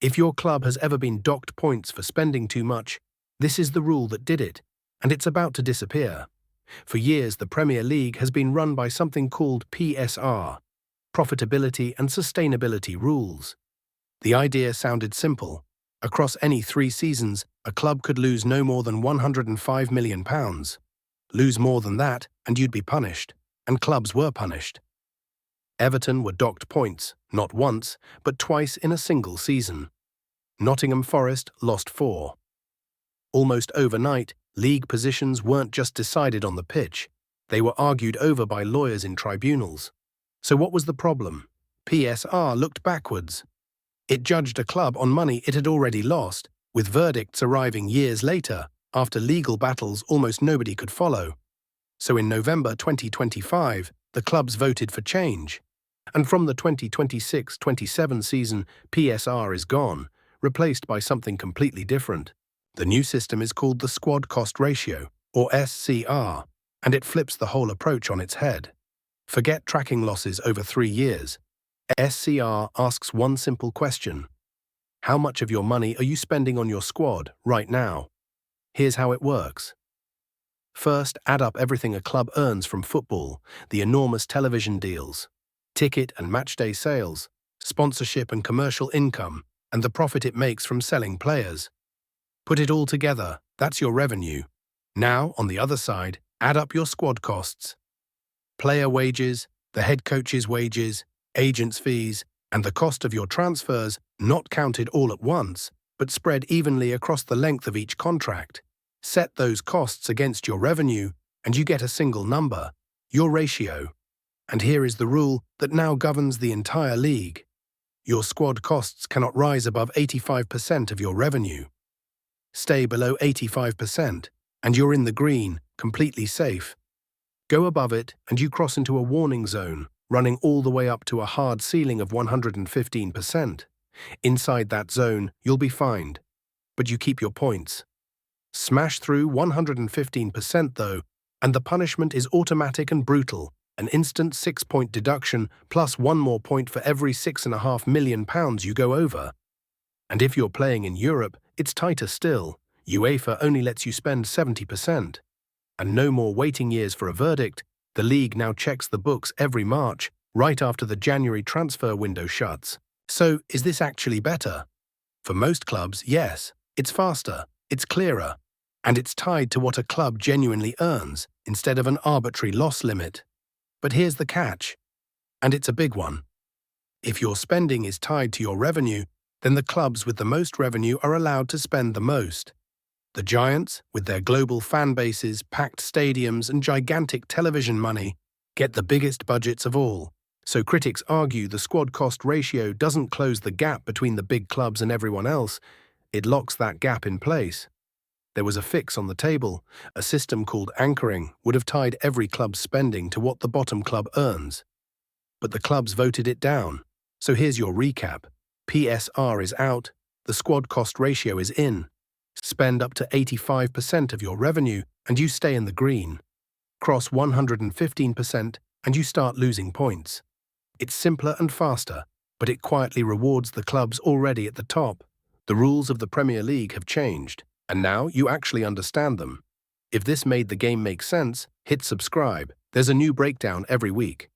If your club has ever been docked points for spending too much, this is the rule that did it, and it's about to disappear. For years, the Premier League has been run by something called PSR, Profitability and Sustainability Rules. The idea sounded simple. Across any 3 seasons, a club could lose no more than £105 million. Lose more than that, and you'd be punished. And clubs were punished. Everton were docked points, not once, but twice in a single season. Nottingham Forest lost 4. Almost overnight, league positions weren't just decided on the pitch. They were argued over by lawyers in tribunals. So what was the problem? PSR looked backwards. It judged a club on money it had already lost, with verdicts arriving years later, after legal battles almost nobody could follow. So in November 2025, the clubs voted for change. And from the 2026-27 season, PSR is gone, replaced by something completely different. The new system is called the Squad Cost Ratio, or SCR, and it flips the whole approach on its head. Forget tracking losses over 3 years. SCR asks one simple question. How much of your money are you spending on your squad right now? Here's how it works. First, add up everything a club earns from football, the enormous television deals, ticket and matchday sales, sponsorship and commercial income, and the profit it makes from selling players. Put it all together, that's your revenue. Now, on the other side, add up your squad costs. Player wages, the head coach's wages, agents' fees, and the cost of your transfers, not counted all at once, but spread evenly across the length of each contract. Set those costs against your revenue, and you get a single number, your ratio. And here is the rule that now governs the entire league. Your squad costs cannot rise above 85% of your revenue. Stay below 85%, and you're in the green, completely safe. Go above it, and you cross into a warning zone, running all the way up to a hard ceiling of 115%. Inside that zone, you'll be fined, but you keep your points. Smash through 115% though, and the punishment is automatic and brutal, an instant 6-point deduction plus 1 more point for every £6.5 million you go over. And if you're playing in Europe, it's tighter still. UEFA only lets you spend 70%. And no more waiting years for a verdict. The league now checks the books every March, right after the January transfer window shuts. So, is this actually better? For most clubs, yes. It's faster, it's clearer, and it's tied to what a club genuinely earns, instead of an arbitrary loss limit. But here's the catch, and it's a big one. If your spending is tied to your revenue, then the clubs with the most revenue are allowed to spend the most. The giants, with their global fan bases, packed stadiums, and gigantic television money, get the biggest budgets of all. So critics argue the squad cost ratio doesn't close the gap between the big clubs and everyone else, it locks that gap in place. There was a fix on the table. A system called anchoring would have tied every club's spending to what the bottom club earns. But the clubs voted it down. So here's your recap. PSR is out, the squad cost ratio is in. Spend up to 85% of your revenue and you stay in the green. Cross 115% and you start losing points. It's simpler and faster, but it quietly rewards the clubs already at the top. The rules of the Premier League have changed, and now you actually understand them. If this made the game make sense, hit subscribe. There's a new breakdown every week.